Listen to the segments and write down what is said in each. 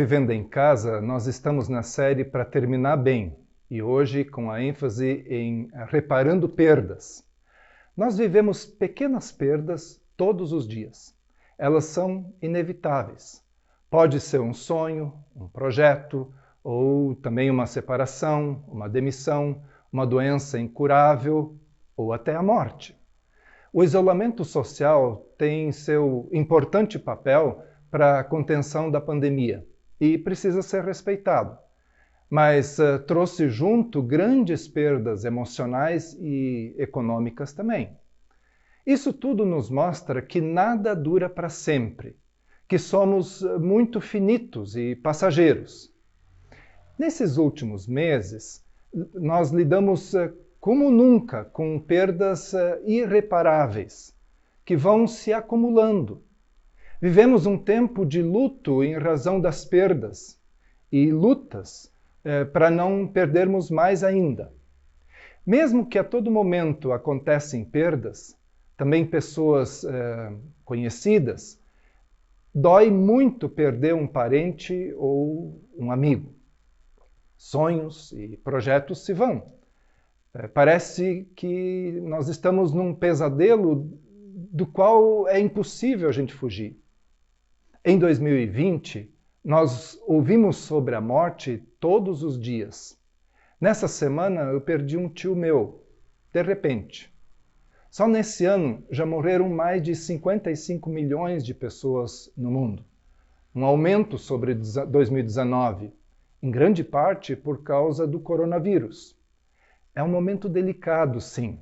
Vivendo em Casa, nós estamos na série Para Terminar Bem, e hoje com a ênfase em reparando perdas. Nós vivemos pequenas perdas todos os dias. Elas são inevitáveis. Pode ser um sonho, um projeto, ou também uma separação, uma demissão, uma doença incurável, ou até a morte. O isolamento social tem seu importante papel para a contenção da pandemia e precisa ser respeitado. Mas trouxe junto grandes perdas emocionais e econômicas também. Isso tudo nos mostra que nada dura para sempre, que somos muito finitos e passageiros. Nesses últimos meses, nós lidamos como nunca com perdas irreparáveis, que vão se acumulando. Vivemos um tempo de luto em razão das perdas e lutas para não perdermos mais ainda. Mesmo que a todo momento acontecem perdas, também pessoas conhecidas, dói muito perder um parente ou um amigo. Sonhos e projetos se vão. Parece que nós estamos num pesadelo do qual é impossível a gente fugir. Em 2020, nós ouvimos sobre a morte todos os dias. Nessa semana, eu perdi um tio meu, de repente. Só nesse ano, já morreram mais de 55 milhões de pessoas no mundo. Um aumento sobre 2019, em grande parte por causa do coronavírus. É um momento delicado, sim.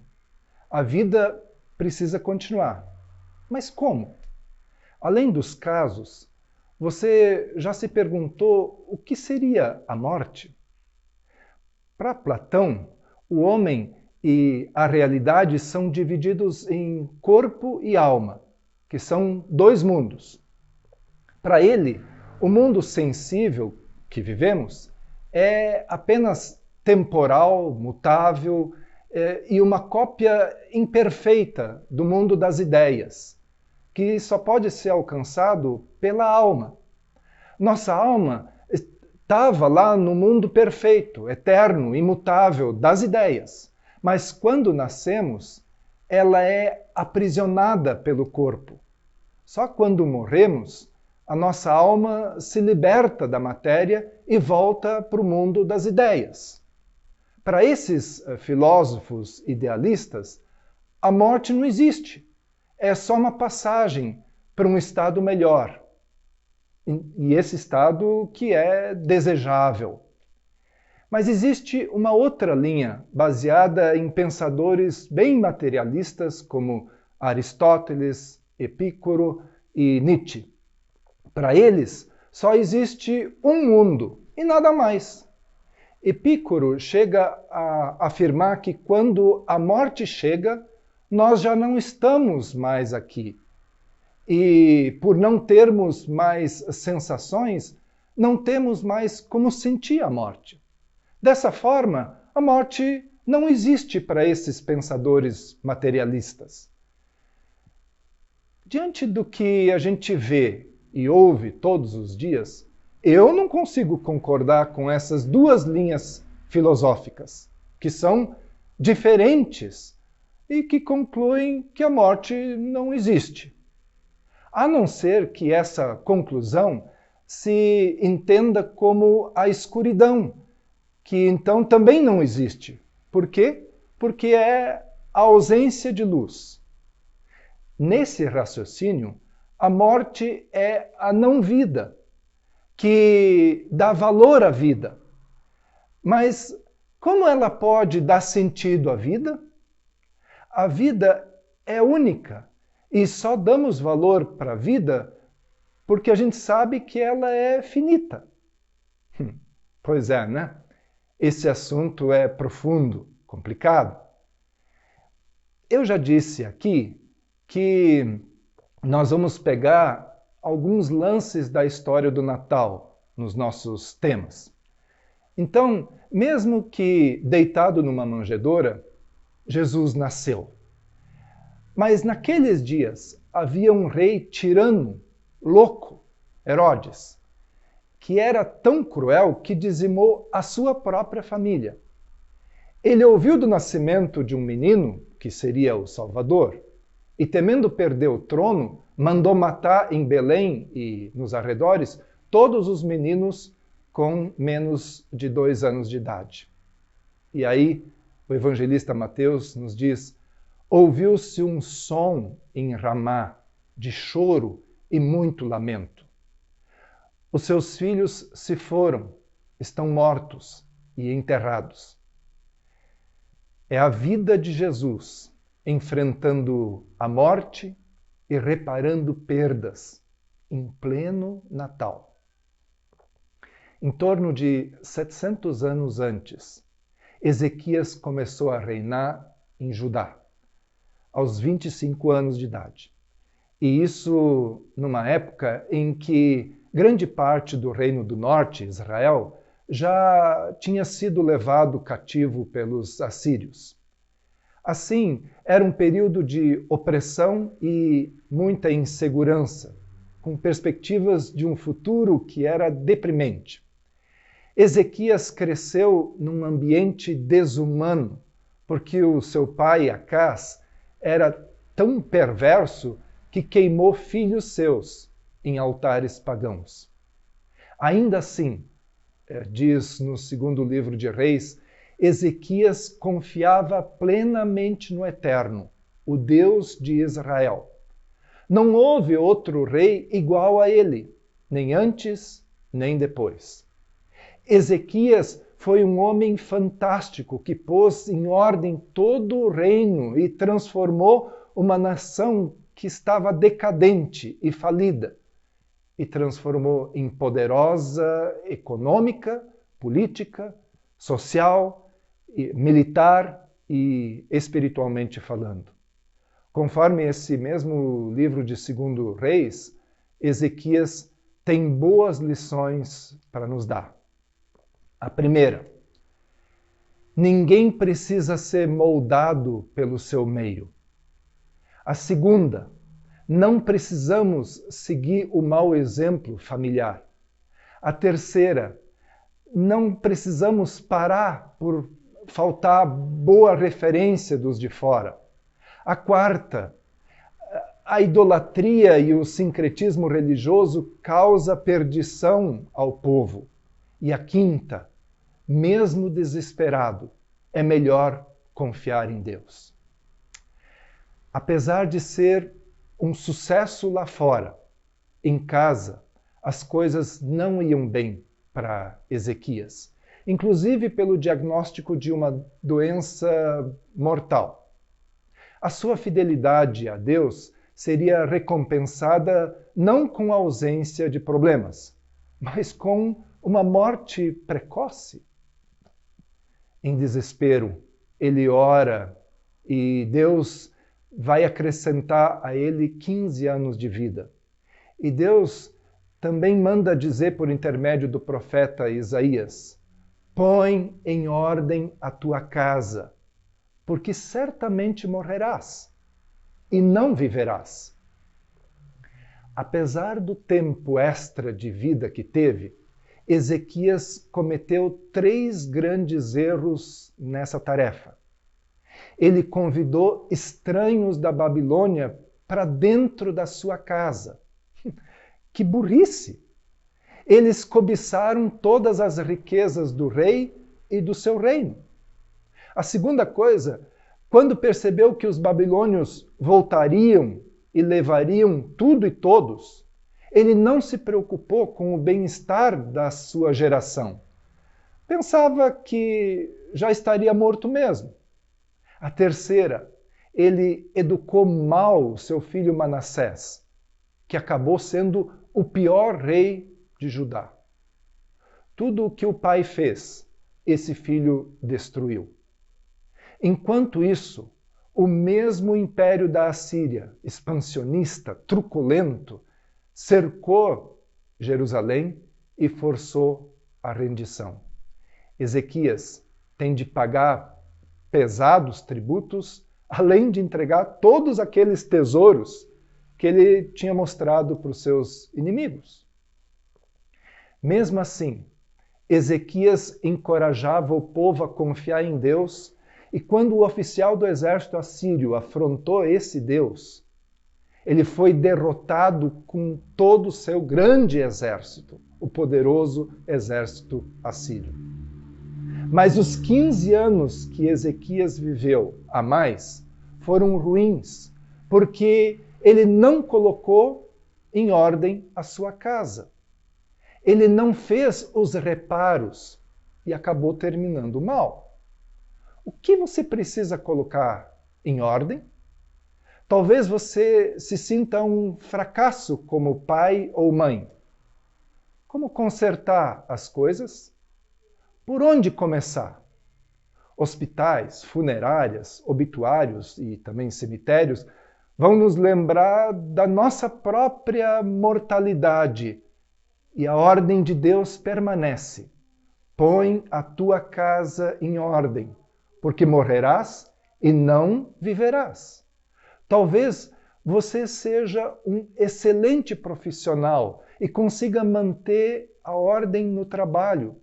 A vida precisa continuar. Mas como? Além dos casos, você já se perguntou o que seria a morte? Para Platão, o homem e a realidade são divididos em corpo e alma, que são dois mundos. Para ele, o mundo sensível que vivemos é apenas temporal, mutável e uma cópia imperfeita do mundo das ideias, que só pode ser alcançado pela alma. Nossa alma estava lá no mundo perfeito, eterno, imutável das ideias. Mas quando nascemos, ela é aprisionada pelo corpo. Só quando morremos, a nossa alma se liberta da matéria e volta para o mundo das ideias. Para esses filósofos idealistas, a morte não existe. É só uma passagem para um estado melhor. E esse estado que é desejável. Mas existe uma outra linha baseada em pensadores bem materialistas como Aristóteles, Epicuro e Nietzsche. Para eles, só existe um mundo e nada mais. Epicuro chega a afirmar que quando a morte chega, nós já não estamos mais aqui. E por não termos mais sensações, não temos mais como sentir a morte. Dessa forma, a morte não existe para esses pensadores materialistas. Diante do que a gente vê e ouve todos os dias, eu não consigo concordar com essas duas linhas filosóficas, que são diferentes e que concluem que a morte não existe. A não ser que essa conclusão se entenda como a escuridão, que então também não existe. Por quê? Porque é a ausência de luz. Nesse raciocínio, a morte é a não-vida, que dá valor à vida. Mas como ela pode dar sentido à vida? A vida é única e só damos valor para a vida porque a gente sabe que ela é finita. Pois é, né? Esse assunto é profundo, complicado. Eu já disse aqui que nós vamos pegar alguns lances da história do Natal nos nossos temas. Então, mesmo que deitado numa manjedoura, Jesus nasceu. Mas naqueles dias havia um rei tirano, louco, Herodes, que era tão cruel que dizimou a sua própria família. Ele ouviu do nascimento de um menino, que seria o Salvador, e temendo perder o trono, mandou matar em Belém e nos arredores todos os meninos com menos de 2 anos de idade. E aí, o evangelista Mateus nos diz: ouviu-se um som em Ramá, de choro e muito lamento. Os seus filhos se foram, estão mortos e enterrados. É a vida de Jesus enfrentando a morte e reparando perdas em pleno Natal. Em torno de 700 anos antes, Ezequias começou a reinar em Judá, aos 25 anos de idade. E isso numa época em que grande parte do Reino do Norte, Israel, já tinha sido levado cativo pelos assírios. Assim, era um período de opressão e muita insegurança, com perspectivas de um futuro que era deprimente. Ezequias cresceu num ambiente desumano, porque o seu pai, Acás, era tão perverso que queimou filhos seus em altares pagãos. Ainda assim, diz no segundo livro de Reis, Ezequias confiava plenamente no Eterno, o Deus de Israel. Não houve outro rei igual a ele, nem antes, nem depois. Ezequias foi um homem fantástico que pôs em ordem todo o reino e transformou uma nação que estava decadente e falida, e transformou em poderosa econômica, política, social, militar e espiritualmente falando. Conforme esse mesmo livro de 2 Reis, Ezequias tem boas lições para nos dar. A primeira: ninguém precisa ser moldado pelo seu meio. A segunda: não precisamos seguir o mau exemplo familiar. A terceira: não precisamos parar por faltar boa referência dos de fora. A quarta: a idolatria e o sincretismo religioso causa perdição ao povo. E a quinta: mesmo desesperado, é melhor confiar em Deus. Apesar de ser um sucesso lá fora, em casa, as coisas não iam bem para Ezequias, inclusive pelo diagnóstico de uma doença mortal. A sua fidelidade a Deus seria recompensada não com a ausência de problemas, mas com uma morte precoce. Em desespero, ele ora e Deus vai acrescentar a ele 15 anos de vida. E Deus também manda dizer por intermédio do profeta Isaías: põe em ordem a tua casa, porque certamente morrerás e não viverás. Apesar do tempo extra de vida que teve, Ezequias cometeu 3 grandes erros nessa tarefa. Ele convidou estranhos da Babilônia para dentro da sua casa. Que burrice! Eles cobiçaram todas as riquezas do rei e do seu reino. A segunda coisa, quando percebeu que os babilônios voltariam e levariam tudo e todos, ele não se preocupou com o bem-estar da sua geração. Pensava que já estaria morto mesmo. A terceira, ele educou mal seu filho Manassés, que acabou sendo o pior rei de Judá. Tudo o que o pai fez, esse filho destruiu. Enquanto isso, o mesmo império da Assíria, expansionista, truculento, cercou Jerusalém e forçou a rendição. Ezequias tem de pagar pesados tributos, além de entregar todos aqueles tesouros que ele tinha mostrado para os seus inimigos. Mesmo assim, Ezequias encorajava o povo a confiar em Deus, e quando o oficial do exército assírio afrontou esse Deus, ele foi derrotado com todo o seu grande exército, o poderoso exército assírio. Mas os 15 anos que Ezequias viveu a mais foram ruins, porque ele não colocou em ordem a sua casa. Ele não fez os reparos e acabou terminando mal. O que você precisa colocar em ordem? Talvez você se sinta um fracasso como pai ou mãe. Como consertar as coisas? Por onde começar? Hospitais, funerárias, obituários e também cemitérios vão nos lembrar da nossa própria mortalidade, e a ordem de Deus permanece. Põe a tua casa em ordem, porque morrerás e não viverás. Talvez você seja um excelente profissional e consiga manter a ordem no trabalho.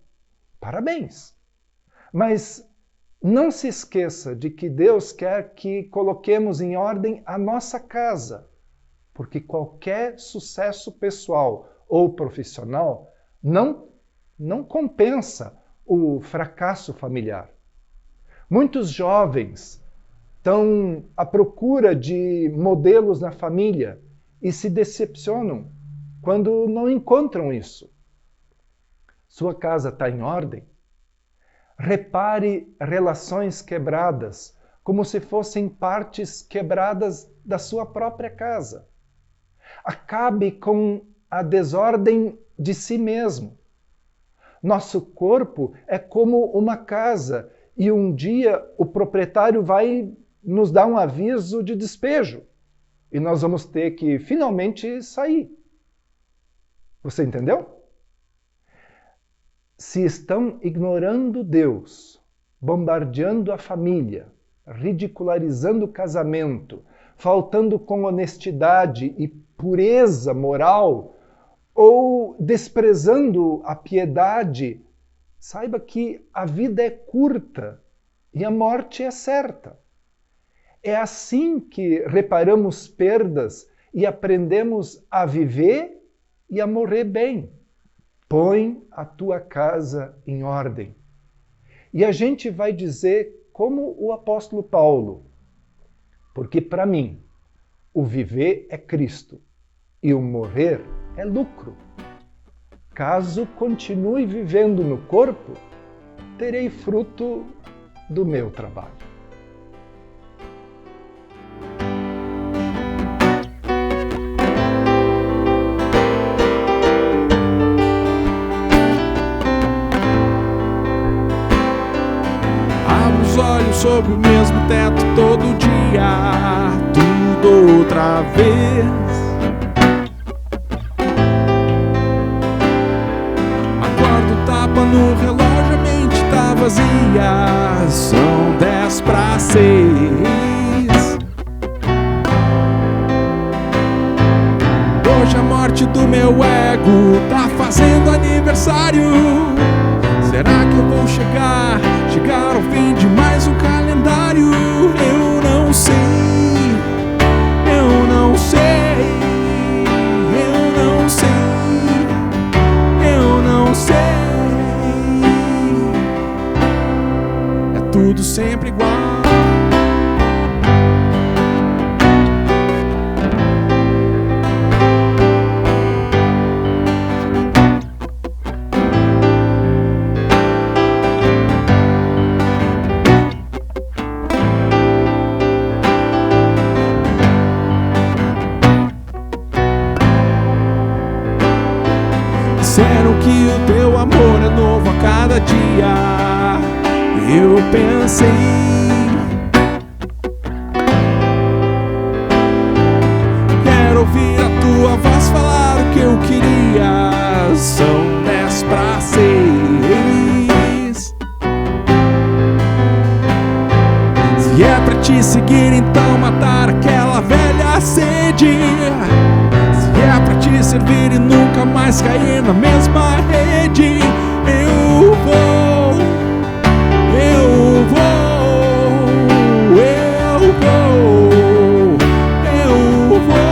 Parabéns! Mas não se esqueça de que Deus quer que coloquemos em ordem a nossa casa, porque qualquer sucesso pessoal ou profissional não compensa o fracasso familiar. Muitos jovens estão à procura de modelos na família e se decepcionam quando não encontram isso. Sua casa está em ordem? Repare relações quebradas, como se fossem partes quebradas da sua própria casa. Acabe com a desordem de si mesmo. Nosso corpo é como uma casa e um dia o proprietário vai nos dar um aviso de despejo e nós vamos ter que finalmente sair. Você entendeu? Se estão ignorando Deus, bombardeando a família, ridicularizando o casamento, faltando com honestidade e pureza moral, ou desprezando a piedade, saiba que a vida é curta e a morte é certa. É assim que reparamos perdas e aprendemos a viver e a morrer bem. Põe a tua casa em ordem. E a gente vai dizer como o apóstolo Paulo, porque para mim, o viver é Cristo e o morrer é lucro. Caso continue vivendo no corpo, terei fruto do meu trabalho. Sob o mesmo teto todo dia, tudo outra vez. Acordo, tapa no relógio, a mente tá vazia. São 5:50. Hoje a morte do meu ego tá fazendo aniversário. Será que eu vou chegar ao fim de mais um calendário? Eu não sei, eu não sei, eu não sei, eu não sei. É tudo sempre igual. Disseram que o teu amor é novo a cada dia. Eu pensei, quero ouvir a tua voz falar o que eu queria. São 5:50. Se é pra te seguir, então matar aquela velha sede. Se é pra te te servir e nunca mais cair na mesma rede. Eu vou, eu vou, eu vou, eu vou.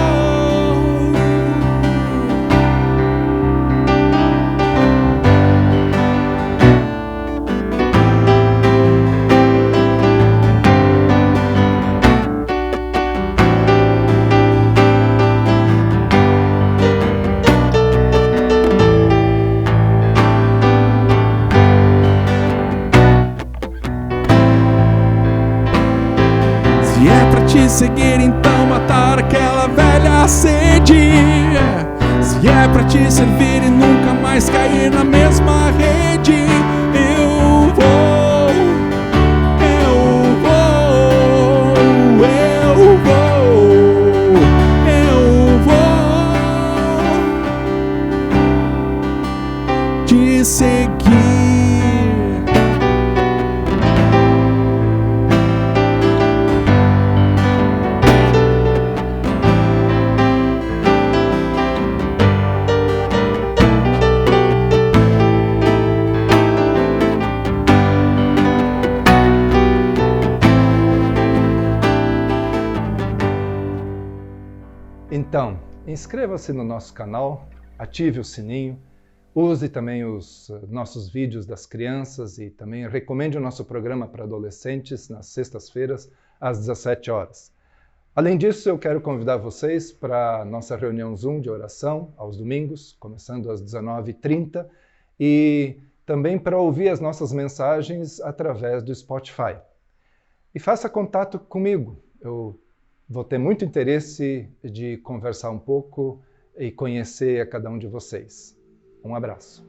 Se é pra te seguir, então matar aquela velha sede. Se é pra te servir e nunca mais cair na mesma rede. Eu vou, eu vou, eu vou, eu vou te seguir. Então, inscreva-se no nosso canal, ative o sininho, use também os nossos vídeos das crianças e também recomende o nosso programa para adolescentes nas sextas-feiras, às 17 horas. Além disso, eu quero convidar vocês para a nossa reunião Zoom de oração, aos domingos, começando às 19h30, e também para ouvir as nossas mensagens através do Spotify. E faça contato comigo. Eu vou ter muito interesse de conversar um pouco e conhecer a cada um de vocês. Um abraço.